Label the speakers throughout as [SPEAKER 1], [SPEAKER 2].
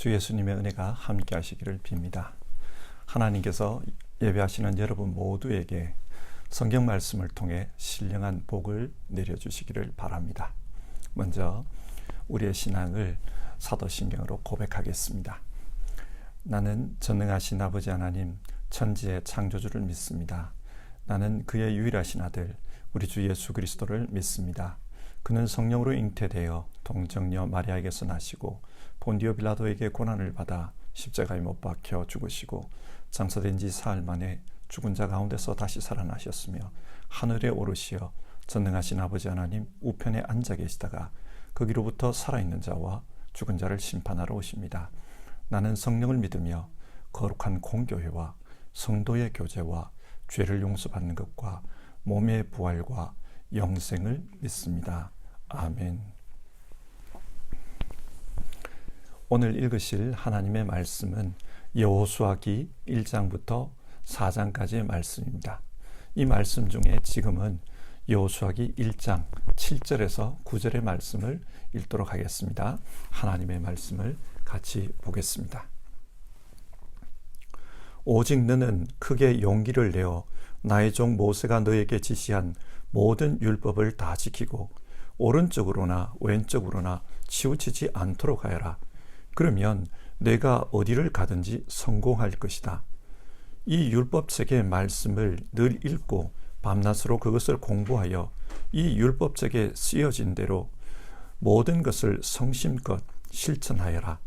[SPEAKER 1] 주 예수님의 은혜가 함께 하시기를 빕니다. 하나님께서 예배하시는 여러분 모두에게 성경 말씀을 통해 신령한 복을 내려주시기를 바랍니다. 먼저 우리의 신앙을 사도신경으로 고백하겠습니다. 나는 전능하신 아버지 하나님, 천지의 창조주를 믿습니다. 나는 그의 유일하신 아들, 우리 주 예수 그리스도를 믿습니다. 그는 성령으로 잉태되어 동정녀 마리아에게서 나시고 본디오 빌라도에게 고난을 받아 십자가에 못 박혀 죽으시고 장사된 지 사흘 만에 죽은 자 가운데서 다시 살아나셨으며 하늘에 오르시어 전능하신 아버지 하나님 우편에 앉아 계시다가 거기로부터 살아있는 자와 죽은 자를 심판하러 오십니다. 나는 성령을 믿으며 거룩한 공교회와 성도의 교제와 죄를 용서받는 것과 몸의 부활과 영생을 믿습니다. 아멘. 오늘 읽으실 하나님의 말씀은 여호수아기 1장부터 4장까지의 말씀입니다. 이 말씀 중에 지금은 여호수아기 1장 7절에서 9절의 말씀을 읽도록 하겠습니다. 하나님의 말씀을 같이 보겠습니다. 오직 너는 크게 용기를 내어 나의 종 모세가 너에게 지시한 모든 율법을 다 지키고 오른쪽으로나 왼쪽으로나 치우치지 않도록 하여라. 그러면 내가 어디를 가든지 성공할 것이다. 이 율법책의 말씀을 늘 읽고 밤낮으로 그것을 공부하여 이 율법책에 쓰여진 대로 모든 것을 성심껏 실천하여라.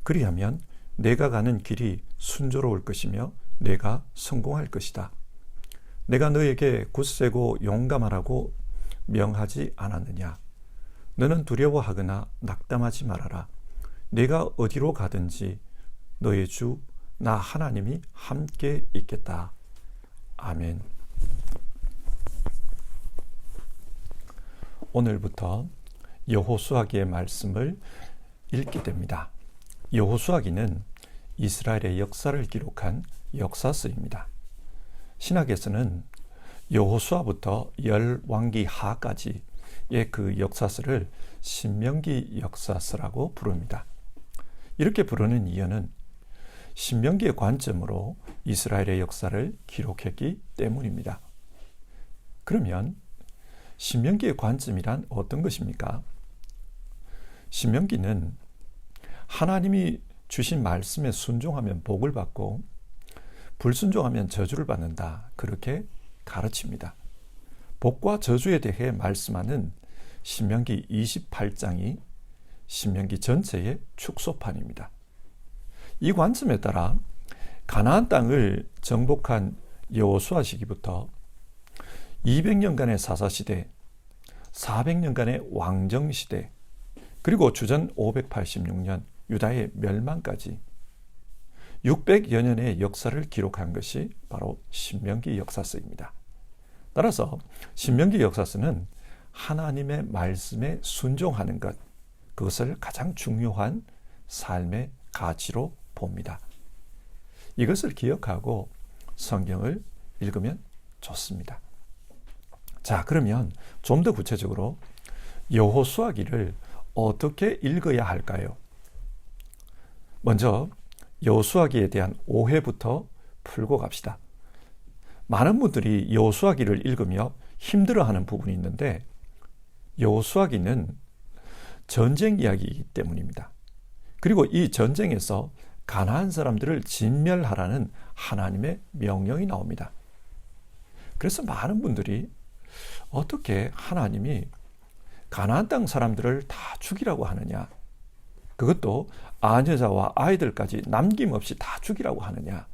[SPEAKER 1] 그리하면 내가 가는 길이 순조로울 것이며 내가 성공할 것이다. 내가 너에게 굳세고 용감하라고 명하지 않았느냐? 너는 두려워하거나 낙담하지 말아라. 내가 어디로 가든지 너의 주 나 하나님이 함께 있겠다. 아멘. 오늘부터 여호수아기의 말씀을 읽게 됩니다. 여호수아기는 이스라엘의 역사를 기록한 역사서입니다. 신학에서는 여호수아부터 열왕기 하까지의 그 역사서를 신명기 역사서라고 부릅니다. 이렇게 부르는 이유는 신명기의 관점으로 이스라엘의 역사를 기록했기 때문입니다. 그러면 신명기의 관점이란 어떤 것입니까? 신명기는 하나님이 주신 말씀에 순종하면 복을 받고 불순종하면 저주를 받는다. 그렇게 가르칩니다. 복과 저주에 대해 말씀하는 신명기 28장이 신명기 전체의 축소판입니다. 이 관점에 따라 가나안 땅을 정복한 여호수아 시기부터 200년간의 사사시대, 400년간의 왕정시대, 그리고 주전 586년 유다의 멸망까지 600여 년의 역사를 기록한 것이 바로 신명기 역사서입니다. 따라서 신명기 역사서는 하나님의 말씀에 순종하는 것, 그것을 가장 중요한 삶의 가치로 봅니다. 이것을 기억하고 성경을 읽으면 좋습니다. 자, 그러면 좀 더 구체적으로 여호수아기를 어떻게 읽어야 할까요? 먼저 여호수아기에 대한 오해부터 풀고 갑시다. 많은 분들이 여호수아기를 읽으며 힘들어하는 부분이 있는데 여호수아기는 전쟁 이야기이기 때문입니다. 그리고 이 전쟁에서 가나안 사람들을 진멸하라는 하나님의 명령이 나옵니다. 그래서 많은 분들이 어떻게 하나님이 가나안 땅 사람들을 다 죽이라고 하느냐? 그것도 아녀자와 아이들까지 남김없이 다 죽이라고 하느냐?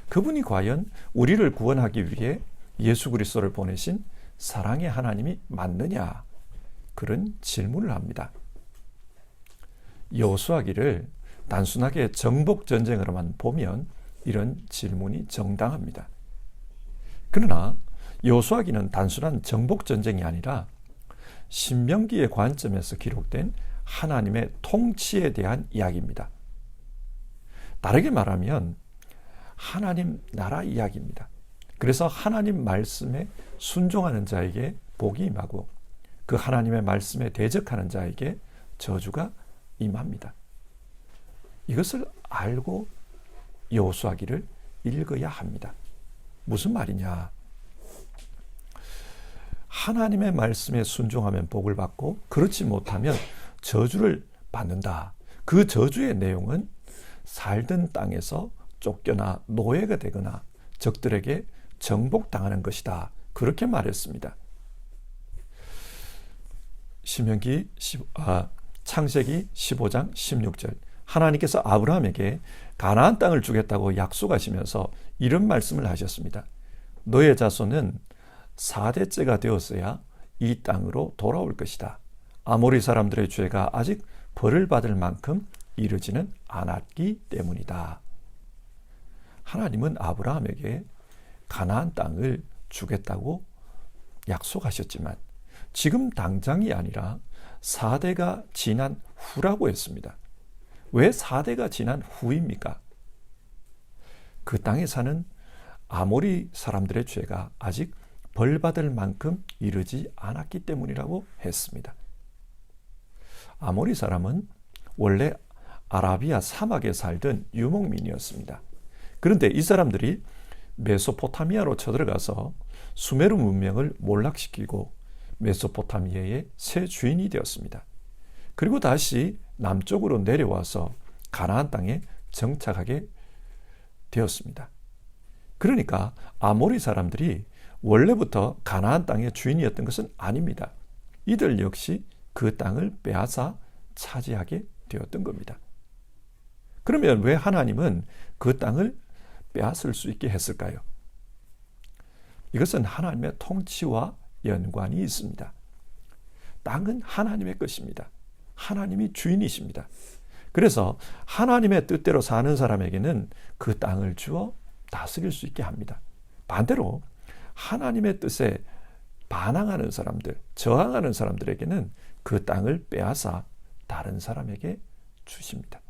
[SPEAKER 1] 그분이 과연 우리를 구원하기 위해 예수 그리스도를 보내신 사랑의 하나님이 맞느냐? 그런 질문을 합니다. 여호수아기를 단순하게 정복 전쟁으로만 보면 이런 질문이 정당합니다. 그러나 여호수아기는 단순한 정복 전쟁이 아니라 신명기의 관점에서 기록된 하나님의 통치에 대한 이야기입니다. 다르게 말하면 하나님 나라 이야기입니다. 그래서 하나님 말씀에 순종하는 자에게 복이 임하고 그 하나님의 말씀에 대적하는 자에게 저주가 임합니다. 이것을 알고 여호수아기를 읽어야 합니다. 무슨 말이냐? 하나님의 말씀에 순종하면 복을 받고 그렇지 못하면 저주를 받는다. 그 저주의 내용은 살던 땅에서 쫓겨나 노예가 되거나 적들에게 정복당하는 것이다. 그렇게 말했습니다. 창세기 15장 16절 하나님께서 아브라함에게 가나안 땅을 주겠다고 약속하시면서 이런 말씀을 하셨습니다. 너의 자손은 4대째가 되었어야 이 땅으로 돌아올 것이다. 아모리 사람들의 죄가 아직 벌을 받을 만큼 이르지는 않았기 때문이다. 하나님은 아브라함에게 가나안 땅을 주겠다고 약속하셨지만 지금 당장이 아니라 4대가 지난 후라고 했습니다. 왜 4대가 지난 후입니까? 그 땅에 사는 아모리 사람들의 죄가 아직 벌받을 만큼 이르지 않았기 때문이라고 했습니다. 아모리 사람은 원래 아라비아 사막에 살던 유목민이었습니다. 그런데 이 사람들이 메소포타미아로 쳐들어가서 수메르 문명을 몰락시키고 메소포타미아의 새 주인이 되었습니다. 그리고 다시 남쪽으로 내려와서 가나안 땅에 정착하게 되었습니다. 그러니까 아모리 사람들이 원래부터 가나안 땅의 주인이었던 것은 아닙니다. 이들 역시 그 땅을 빼앗아 차지하게 되었던 겁니다. 그러면 왜 하나님은 그 땅을 빼앗을 수 있게 했을까요? 이것은 하나님의 통치와 연관이 있습니다. 땅은 하나님의 것입니다. 하나님이 주인이십니다. 그래서 하나님의 뜻대로 사는 사람에게는 그 땅을 주어 다스릴 수 있게 합니다. 반대로 하나님의 뜻에 반항하는 사람들, 저항하는 사람들에게는 그 땅을 빼앗아 다른 사람에게 주십니다.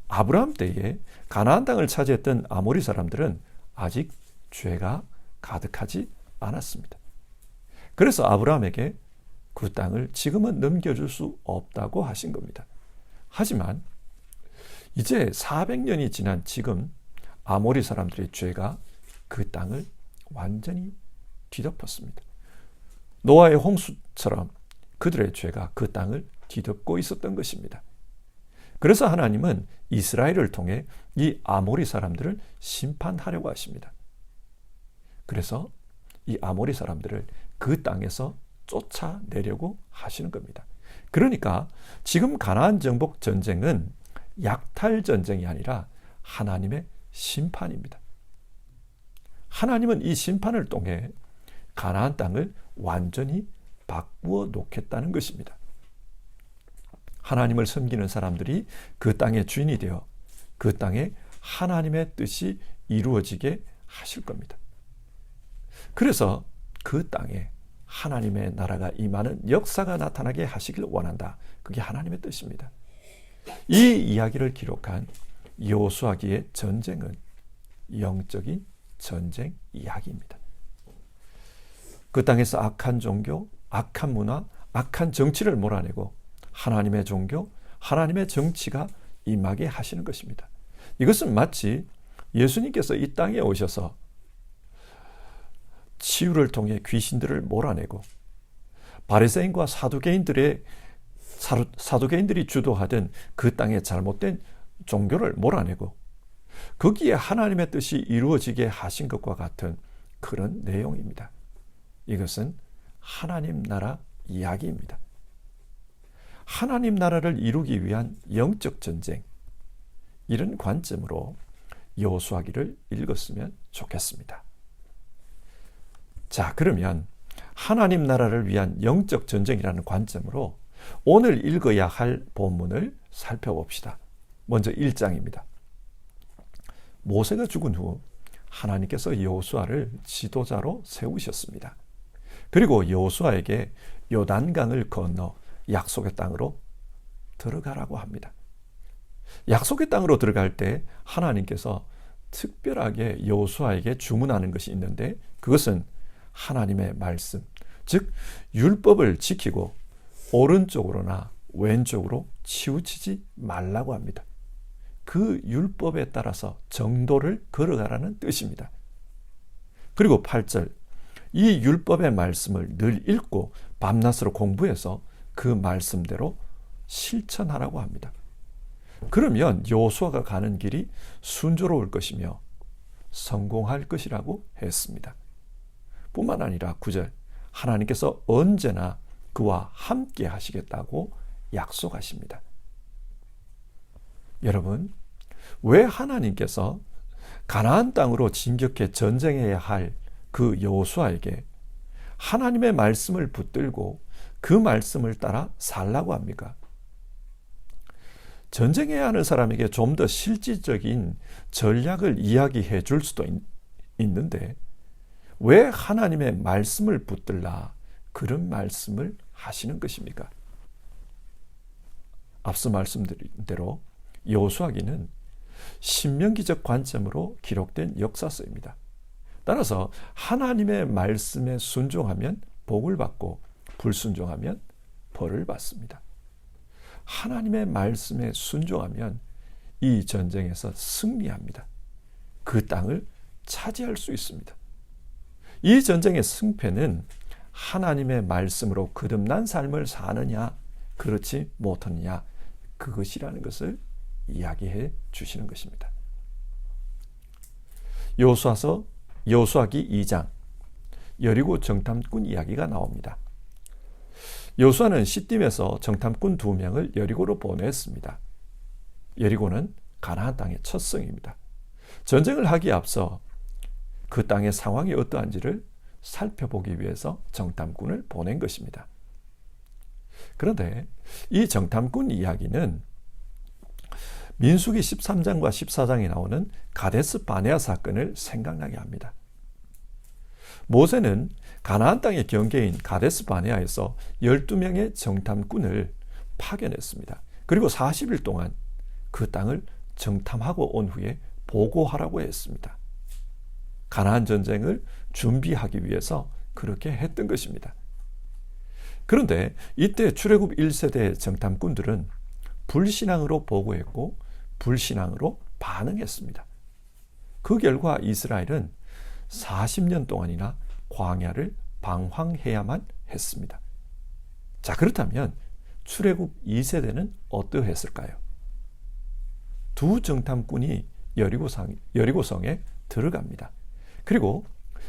[SPEAKER 1] 아브라함 때에 가나안 땅을 차지했던 아모리 사람들은 아직 죄가 가득하지 않았습니다. 그래서 아브라함에게 그 땅을 지금은 넘겨줄 수 없다고 하신 겁니다. 하지만 이제 400년이 지난 지금 아모리 사람들의 죄가 그 땅을 완전히 뒤덮었습니다. 노아의 홍수처럼 그들의 죄가 그 땅을 뒤덮고 있었던 것입니다. 그래서 하나님은 이스라엘을 통해 이 아모리 사람들을 심판하려고 하십니다. 그래서 이 아모리 사람들을 그 땅에서 쫓아내려고 하시는 겁니다. 그러니까 지금 가나안 정복 전쟁은 약탈 전쟁이 아니라 하나님의 심판입니다. 하나님은 이 심판을 통해 가나안 땅을 완전히 바꾸어 놓겠다는 것입니다. 하나님을 섬기는 사람들이 그 땅의 주인이 되어 그 땅에 하나님의 뜻이 이루어지게 하실 겁니다. 그래서 그 땅에 하나님의 나라가 임하는 역사가 나타나게 하시길 원한다. 그게 하나님의 뜻입니다. 이 이야기를 기록한 여호수아기의 전쟁은 영적인 전쟁 이야기입니다. 그 땅에서 악한 종교, 악한 문화, 악한 정치를 몰아내고 하나님의 종교, 하나님의 정치가 임하게 하시는 것입니다. 이것은 마치 예수님께서 이 땅에 오셔서 치유를 통해 귀신들을 몰아내고 바리새인과 사두개인들이 주도하던 그 땅의 잘못된 종교를 몰아내고 거기에 하나님의 뜻이 이루어지게 하신 것과 같은 그런 내용입니다. 이것은 하나님 나라 이야기입니다. 하나님 나라를 이루기 위한 영적 전쟁, 이런 관점으로 여호수아기를 읽었으면 좋겠습니다. 자, 그러면 하나님 나라를 위한 영적 전쟁이라는 관점으로 오늘 읽어야 할 본문을 살펴봅시다. 먼저 1장입니다. 모세가 죽은 후 하나님께서 여호수아를 지도자로 세우셨습니다. 그리고 여호수아에게 요단강을 건너 약속의 땅으로 들어가라고 합니다. 약속의 땅으로 들어갈 때 하나님께서 특별하게 여호수아에게 주문하는 것이 있는데 그것은 하나님의 말씀, 즉 율법을 지키고 오른쪽으로나 왼쪽으로 치우치지 말라고 합니다. 그 율법에 따라서 정도를 걸어가라는 뜻입니다. 그리고 8절, 이 율법의 말씀을 늘 읽고 밤낮으로 공부해서 그 말씀대로 실천하라고 합니다. 그러면 여호수아가 가는 길이 순조로울 것이며 성공할 것이라고 했습니다. 뿐만 아니라 9절, 하나님께서 언제나 그와 함께 하시겠다고 약속하십니다. 여러분, 왜 하나님께서 가나안 땅으로 진격해 전쟁해야 할 그 여호수아에게 하나님의 말씀을 붙들고 그 말씀을 따라 살라고 합니까? 전쟁해야 하는 사람에게 좀 더 실질적인 전략을 이야기해 줄 수도 있는데 왜 하나님의 말씀을 붙들라 그런 말씀을 하시는 것입니까? 앞서 말씀드린 대로 여호수아기는 신명기적 관점으로 기록된 역사서입니다. 따라서 하나님의 말씀에 순종하면 복을 받고 불순종하면 벌을 받습니다. 하나님의 말씀에 순종하면 이 전쟁에서 승리합니다. 그 땅을 차지할 수 있습니다. 이 전쟁의 승패는 하나님의 말씀으로 거듭난 삶을 사느냐 그렇지 못하느냐 그것이라는 것을 이야기해 주시는 것입니다. 여호수아기 2장 여리고 정탐꾼 이야기가 나옵니다. 여호수아는 시딤에서 정탐꾼 2명을 여리고로 보냈습니다. 여리고는 가나안 땅의 첫 성입니다. 전쟁을 하기에 앞서 그 땅의 상황이 어떠한지를 살펴보기 위해서 정탐꾼을 보낸 것입니다. 그런데 이 정탐꾼 이야기는 민수기 13장과 14장에 나오는 가데스 바네아 사건을 생각나게 합니다. 모세는 가나안 땅의 경계인 가데스 바네아에서 12명의 정탐꾼을 파견했습니다. 그리고 40일 동안 그 땅을 정탐하고 온 후에 보고하라고 했습니다. 가나안 전쟁을 준비하기 위해서 그렇게 했던 것입니다. 그런데 이때 출애굽 1세대 정탐꾼들은 불신앙으로 보고했고 불신앙으로 반응했습니다. 그 결과 이스라엘은 40년 동안이나 광야를 방황해야만 했습니다. 자, 그렇다면 출애굽 2세대는 어떠했을까요? 두 정탐꾼이 여리고성에 들어갑니다. 그리고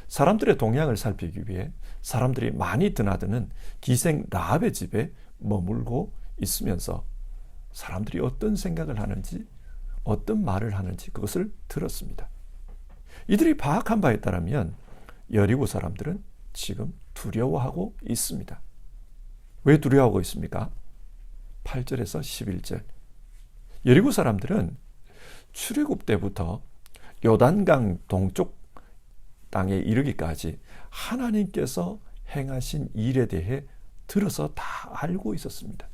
[SPEAKER 1] 사람들의 동향을 살피기 위해 사람들이 많이 드나드는 기생 라합의 집에 머물고 있으면서 사람들이 어떤 생각을 하는지 어떤 말을 하는지 그것을 들었습니다. 이들이 파악한 바에 따르면 여리고 사람들은 지금 두려워하고 있습니다. 왜 두려워하고 있습니까? 8절에서 11절. 여리고 사람들은 출애굽 때부터 요단강 동쪽 땅에 이르기까지 하나님께서 행하신 일에 대해 들어서 다 알고 있었습니다.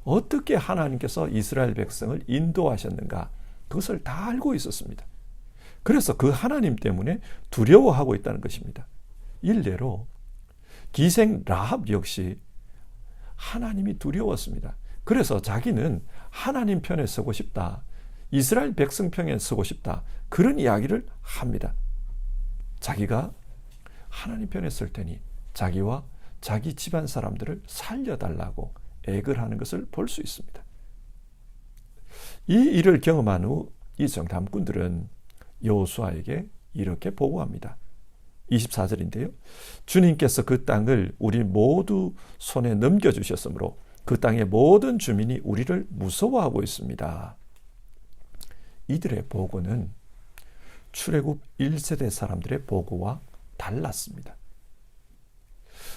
[SPEAKER 1] 어떻게 하나님께서 이스라엘 백성을 인도하셨는가 그것을 다 알고 있었습니다. 그래서 그 하나님 때문에 두려워하고 있다는 것입니다. 일례로 기생 라합 역시 하나님이 두려웠습니다. 그래서 자기는 하나님 편에 서고 싶다. 이스라엘 백성 편에 서고 싶다. 그런 이야기를 합니다. 자기가 하나님 편에 설 테니 자기와 자기 집안 사람들을 살려달라고 애걸 하는 것을 볼 수 있습니다. 이 일을 경험한 후 이 정탐꾼들은 여호수아에게 이렇게 보고합니다. 24절인데요. 주님께서 그 땅을 우리 모두 손에 넘겨주셨으므로 그 땅의 모든 주민이 우리를 무서워하고 있습니다. 이들의 보고는 출애굽 1세대 사람들의 보고와 달랐습니다.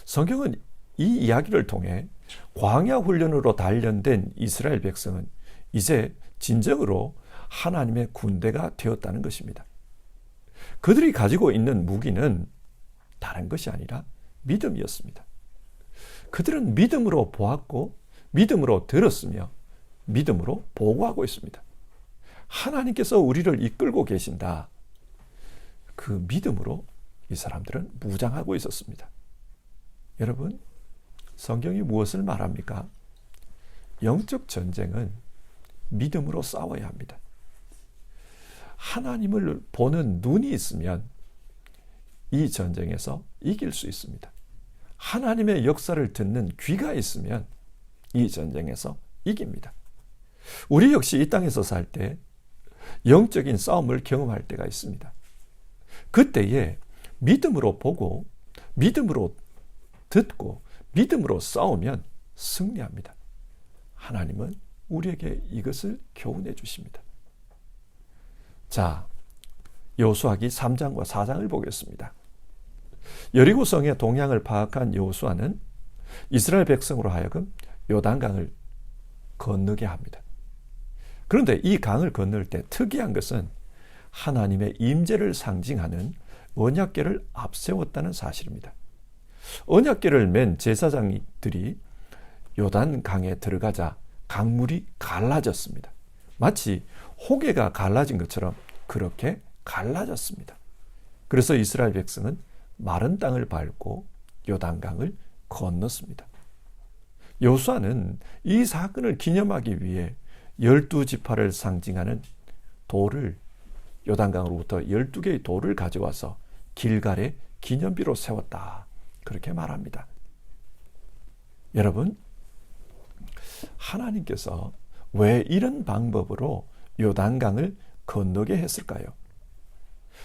[SPEAKER 1] 성경은 이 이야기를 통해 광야 훈련으로 단련된 이스라엘 백성은 이제 진정으로 하나님의 군대가 되었다는 것입니다. 그들이 가지고 있는 무기는 다른 것이 아니라 믿음이었습니다. 그들은 믿음으로 보았고 믿음으로 들었으며 믿음으로 보고하고 있습니다. 하나님께서 우리를 이끌고 계신다. 그 믿음으로 이 사람들은 무장하고 있었습니다. 여러분, 성경이 무엇을 말합니까? 영적 전쟁은 믿음으로 싸워야 합니다. 하나님을 보는 눈이 있으면 이 전쟁에서 이길 수 있습니다. 하나님의 역사를 듣는 귀가 있으면 이 전쟁에서 이깁니다. 우리 역시 이 땅에서 살 때 영적인 싸움을 경험할 때가 있습니다. 그때에 믿음으로 보고 믿음으로 듣고 믿음으로 싸우면 승리합니다. 하나님은 우리에게 이것을 교훈해 주십니다. 자, 여호수아기 3장과 4장을 보겠습니다. 여리고성의 동향을 파악한 여호수아는 이스라엘 백성으로 하여금 요단강을 건너게 합니다. 그런데 이 강을 건널 때 특이한 것은 하나님의 임재를 상징하는 언약궤를 앞세웠다는 사실입니다. 언약궤를 맨 제사장들이 요단강에 들어가자 강물이 갈라졌습니다. 마치 호계가 갈라진 것처럼 그렇게 갈라졌습니다. 그래서 이스라엘 백성은 마른 땅을 밟고 요단강을 건넜습니다. 여호수아는 이 사건을 기념하기 위해 12지파를 상징하는 돌을 요단강으로부터 12개의 돌을 가져와서 길갈에 기념비로 세웠다. 그렇게 말합니다. 여러분, 하나님께서 왜 이런 방법으로 요단강을 건너게 했을까요?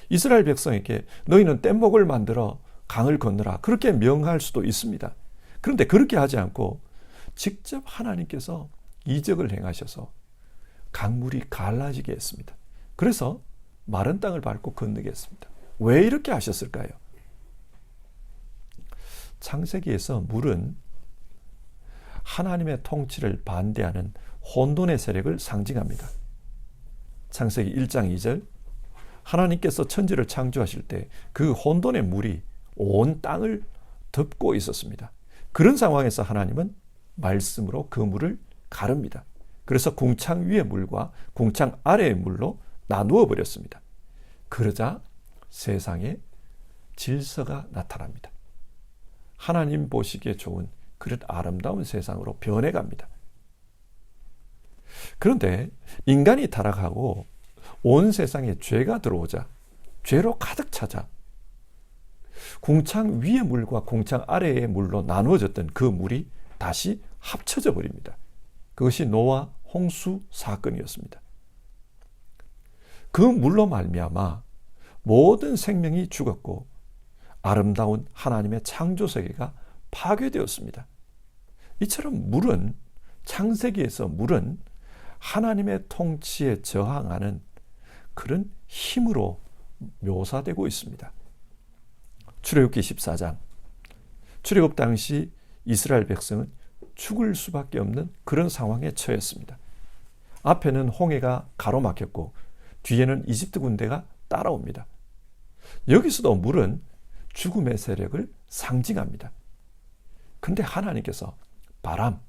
[SPEAKER 1] 이스라엘 백성에게 너희는 뗏목을 만들어 강을 건너라. 그렇게 명할 수도 있습니다. 그런데 그렇게 하지 않고 직접 하나님께서 이적을 행하셔서 강물이 갈라지게 했습니다. 그래서 마른 땅을 밟고 건너게 했습니다. 왜 이렇게 하셨을까요? 창세기에서 물은 하나님의 통치를 반대하는 혼돈의 세력을 상징합니다. 창세기 1장 2절 하나님께서 천지를 창조하실 때 그 혼돈의 물이 온 땅을 덮고 있었습니다. 그런 상황에서 하나님은 말씀으로 그 물을 가릅니다. 그래서 궁창 위의 물과 궁창 아래의 물로 나누어 버렸습니다. 그러자 세상에 질서가 나타납니다. 하나님 보시기에 좋은 그런 아름다운 세상으로 변해갑니다. 그런데 인간이 타락하고 온 세상에 죄가 들어오자 죄로 가득 차자 궁창 위의 물과 궁창 아래의 물로 나누어졌던 그 물이 다시 합쳐져 버립니다. 그것이 노아 홍수 사건이었습니다. 그 물로 말미암아 모든 생명이 죽었고 아름다운 하나님의 창조 세계가 파괴되었습니다. 이처럼 물은 창세기에서 물은 하나님의 통치에 저항하는 그런 힘으로 묘사되고 있습니다. 출애굽기 14장 출애굽 당시 이스라엘 백성은 죽을 수밖에 없는 그런 상황에 처했습니다. 앞에는 홍해가 가로막혔고 뒤에는 이집트 군대가 따라옵니다. 여기서도 물은 죽음의 세력을 상징합니다. 그런데 하나님께서 바람,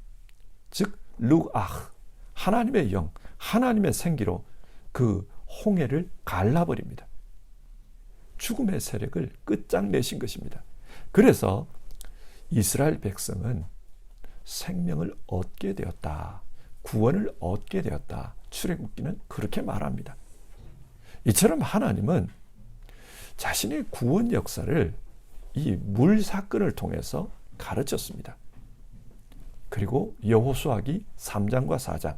[SPEAKER 1] 즉 루아흐, 하나님의 영, 하나님의 생기로 그 홍해를 갈라버립니다. 죽음의 세력을 끝장내신 것입니다. 그래서 이스라엘 백성은 생명을 얻게 되었다. 구원을 얻게 되었다. 출애굽기는 그렇게 말합니다. 이처럼 하나님은 자신의 구원 역사를 이 물 사건을 통해서 가르쳤습니다. 그리고 여호수아기 3장과 4장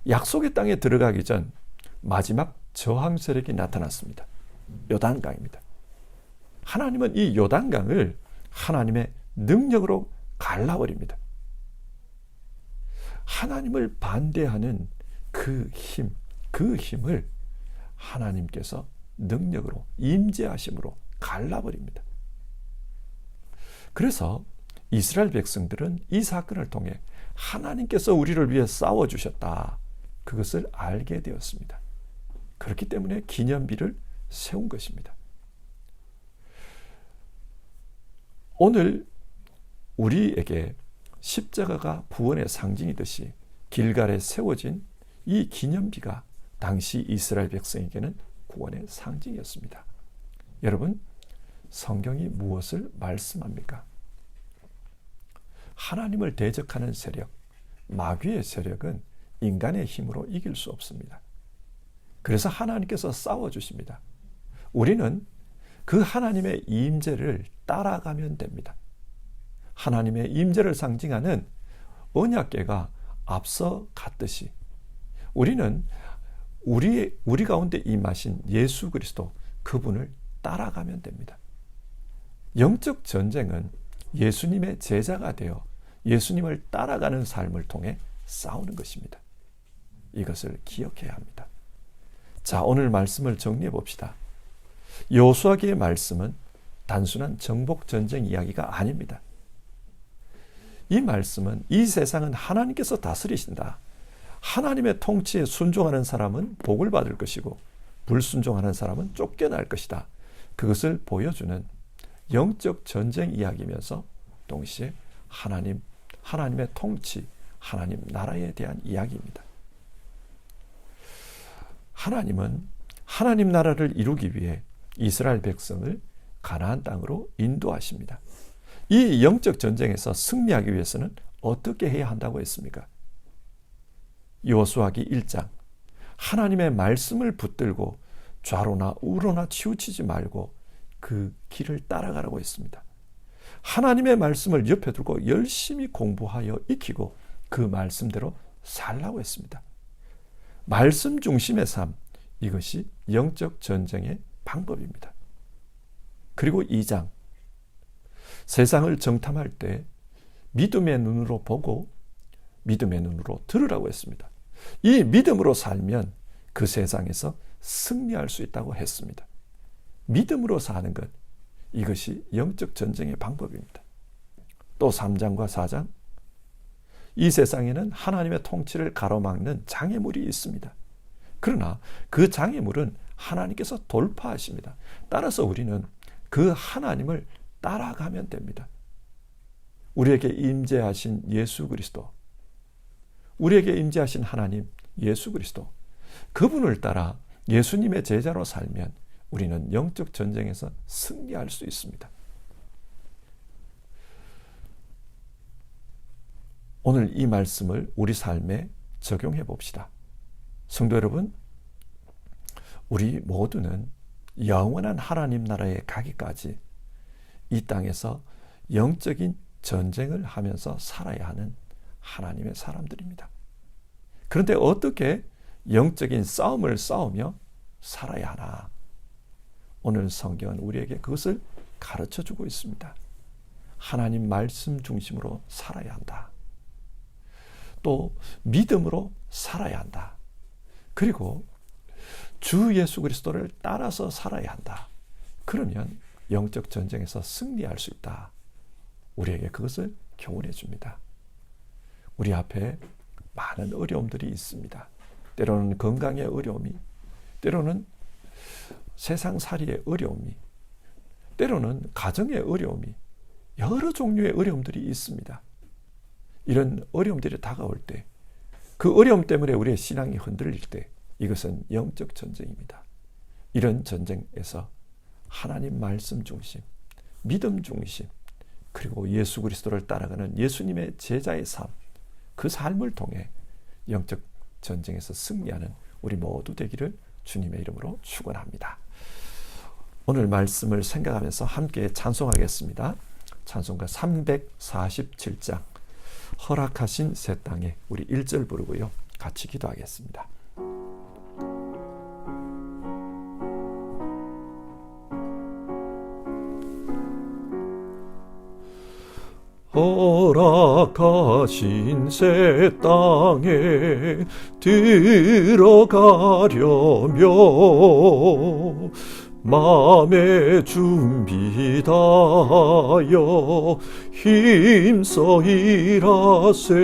[SPEAKER 1] 약속의 땅에 들어가기 전 마지막 저항 세력이 나타났습니다. 요단강입니다. 하나님은 이 요단강을 하나님의 능력으로 갈라버립니다. 하나님을 반대하는 그 힘을 하나님께서 능력으로 임재하심으로 갈라버립니다. 그래서 이스라엘 백성들은 이 사건을 통해 하나님께서 우리를 위해 싸워주셨다. 그것을 알게 되었습니다. 그렇기 때문에 기념비를 세운 것입니다. 오늘 우리에게 십자가가 구원의 상징이듯이 길갈에 세워진 이 기념비가 당시 이스라엘 백성에게는 구원의 상징이었습니다. 여러분, 성경이 무엇을 말씀합니까? 하나님을 대적하는 세력, 마귀의 세력은 인간의 힘으로 이길 수 없습니다. 그래서 하나님께서 싸워주십니다. 우리는 그 하나님의 임재를 따라가면 됩니다. 하나님의 임재를 상징하는 언약궤가 앞서 갔듯이 우리는 우리 가운데 임하신 예수 그리스도 그분을 따라가면 됩니다. 영적 전쟁은 예수님의 제자가 되어 예수님을 따라가는 삶을 통해 싸우는 것입니다. 이것을 기억해야 합니다. 자, 오늘 말씀을 정리해 봅시다. 여호수아기의 말씀은 단순한 정복 전쟁 이야기가 아닙니다. 이 말씀은 이 세상은 하나님께서 다스리신다. 하나님의 통치에 순종하는 사람은 복을 받을 것이고 불순종하는 사람은 쫓겨날 것이다. 그것을 보여주는 영적 전쟁 이야기면서 동시에 하나님의 통치, 하나님 나라에 대한 이야기입니다. 하나님은 하나님 나라를 이루기 위해 이스라엘 백성을 가나안 땅으로 인도하십니다. 이 영적 전쟁에서 승리하기 위해서는 어떻게 해야 한다고 했습니까? 여호수아기 1장 하나님의 말씀을 붙들고 좌로나 우로나 치우치지 말고 그 길을 따라가라고 했습니다. 하나님의 말씀을 옆에 두고 열심히 공부하여 익히고 그 말씀대로 살라고 했습니다. 말씀 중심의 삶, 이것이 영적 전쟁의 방법입니다. 그리고 2장 세상을 정탐할 때 믿음의 눈으로 보고 믿음의 눈으로 들으라고 했습니다. 이 믿음으로 살면 그 세상에서 승리할 수 있다고 했습니다. 믿음으로 사는 것, 이것이 영적 전쟁의 방법입니다. 또 3장과 4장, 이 세상에는 하나님의 통치를 가로막는 장애물이 있습니다. 그러나 그 장애물은 하나님께서 돌파하십니다. 따라서 우리는 그 하나님을 따라가면 됩니다. 우리에게 임재하신 예수 그리스도, 우리에게 임재하신 하나님 예수 그리스도, 그분을 따라 예수님의 제자로 살면 우리는 영적 전쟁에서 승리할 수 있습니다. 오늘 이 말씀을 우리 삶에 적용해 봅시다. 성도 여러분, 우리 모두는 영원한 하나님 나라에 가기까지 이 땅에서 영적인 전쟁을 하면서 살아야 하는 하나님의 사람들입니다. 그런데 어떻게 영적인 싸움을 싸우며 살아야 하나? 오늘 성경은 우리에게 그것을 가르쳐 주고 있습니다. 하나님 말씀 중심으로 살아야 한다. 또 믿음으로 살아야 한다. 그리고 주 예수 그리스도를 따라서 살아야 한다. 그러면 영적 전쟁에서 승리할 수 있다. 우리에게 그것을 교훈해 줍니다. 우리 앞에 많은 어려움들이 있습니다. 때로는 건강의 어려움이, 때로는 세상살이의 어려움이, 때로는 가정의 어려움이, 여러 종류의 어려움들이 있습니다. 이런 어려움들이 다가올 때, 그 어려움 때문에 우리의 신앙이 흔들릴 때, 이것은 영적 전쟁입니다. 이런 전쟁에서 하나님 말씀 중심, 믿음 중심, 그리고 예수 그리스도를 따라가는 예수님의 제자의 삶, 그 삶을 통해 영적 전쟁에서 승리하는 우리 모두 되기를 주님의 이름으로 축원합니다. 오늘 말씀을 생각하면서 함께 찬송하겠습니다. 찬송가 347장 허락하신 새 땅에 우리 1절 부르고요. 같이 기도하겠습니다. 허락하신 새 땅에 들어가려며 마음의 준비 다하여 힘써 일하세.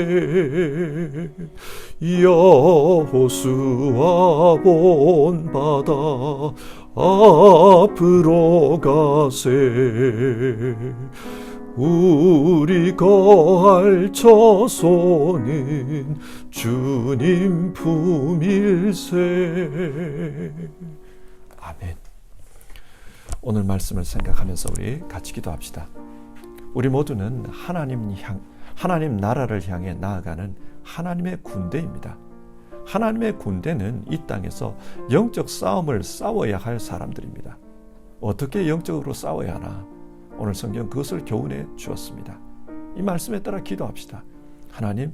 [SPEAKER 1] 여호수아 본받아 앞으로 가세. 우리 거할 처소는 주님 품일세. 아멘. 오늘 말씀을 생각하면서 우리 같이 기도합시다. 우리 모두는 하나님 나라를 향해 나아가는 하나님의 군대입니다. 하나님의 군대는 이 땅에서 영적 싸움을 싸워야 할 사람들입니다. 어떻게 영적으로 싸워야 하나? 오늘 성경 그것을 교훈해 주었습니다. 이 말씀에 따라 기도합시다. 하나님,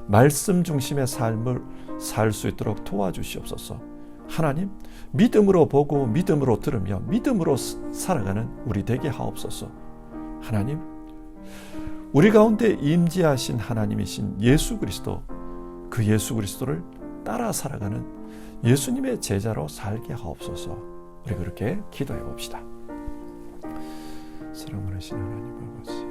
[SPEAKER 1] 말씀 중심의 삶을 살 수 있도록 도와주시옵소서. 하나님, 믿음으로 보고 믿음으로 들으며 믿음으로 살아가는 우리 되게 하옵소서. 하나님, 우리 가운데 임재하신 하나님이신 예수 그리스도, 그 예수 그리스도를 따라 살아가는 예수님의 제자로 살게 하옵소서. 우리 그렇게 기도해 봅시다. 사랑하신 하나님 아버지,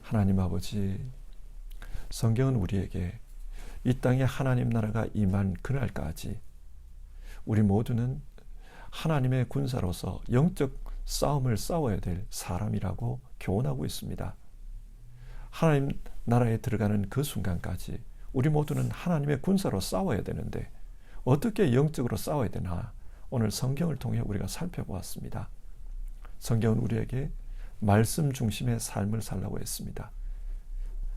[SPEAKER 1] 하나님 아버지, 성경은 우리에게 이 땅에 하나님 나라가 임한 그날까지 우리 모두는 하나님의 군사로서 영적 싸움을 싸워야 될 사람이라고 교훈하고 있습니다. 하나님 나라에 들어가는 그 순간까지 우리 모두는 하나님의 군사로 싸워야 되는데 어떻게 영적으로 싸워야 되나? 오늘 성경을 통해 우리가 살펴보았습니다. 성경은 우리에게 말씀 중심의 삶을 살라고 했습니다.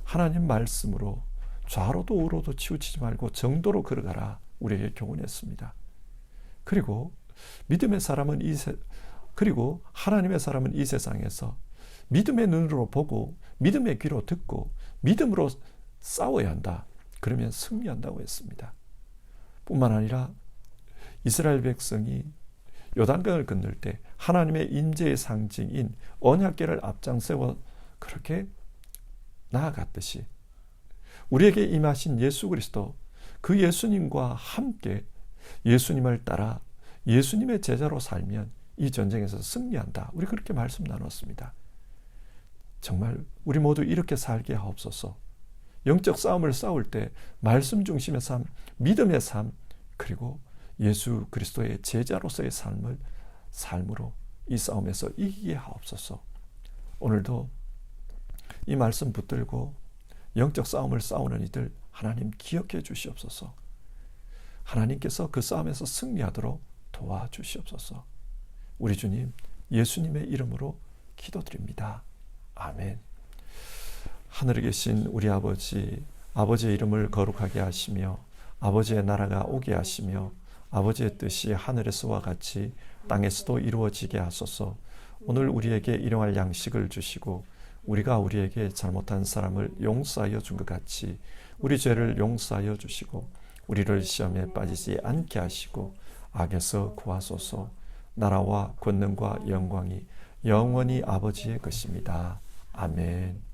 [SPEAKER 1] 하나님 말씀으로 좌로도 우로도 치우치지 말고 정도로 걸어가라 우리에게 교훈했습니다. 그리고 믿음의 사람은 그리고 하나님의 사람은 이 세상에서 믿음의 눈으로 보고 믿음의 귀로 듣고 믿음으로 싸워야 한다. 그러면 승리한다고 했습니다. 뿐만 아니라 이스라엘 백성이 요단강을 건널 때 하나님의 임재의 상징인 언약궤를 앞장세워 그렇게 나아갔듯이 우리에게 임하신 예수 그리스도, 그 예수님과 함께 예수님을 따라 예수님의 제자로 살면 이 전쟁에서 승리한다. 우리 그렇게 말씀 나눴습니다. 정말 우리 모두 이렇게 살게 하옵소서. 영적 싸움을 싸울 때 말씀 중심의 삶, 믿음의 삶, 그리고 예수 그리스도의 제자로서의 삶으로 이 싸움에서 이기게 하옵소서. 오늘도 이 말씀 붙들고 영적 싸움을 싸우는 이들 하나님 기억해 주시옵소서. 하나님께서 그 싸움에서 승리하도록 도와주시옵소서. 우리 주님 예수님의 이름으로 기도드립니다. 아멘. 하늘에 계신 우리 아버지, 아버지의 이름을 거룩하게 하시며 아버지의 나라가 오게 하시며 아버지의 뜻이 하늘에서와 같이 땅에서도 이루어지게 하소서. 오늘 우리에게 일용할 양식을 주시고 우리가 우리에게 잘못한 사람을 용서하여 준 것 같이 우리 죄를 용서하여 주시고 우리를 시험에 빠지지 않게 하시고 악에서 구하소서. 나라와 권능과 영광이 영원히 아버지의 것입니다. 아멘.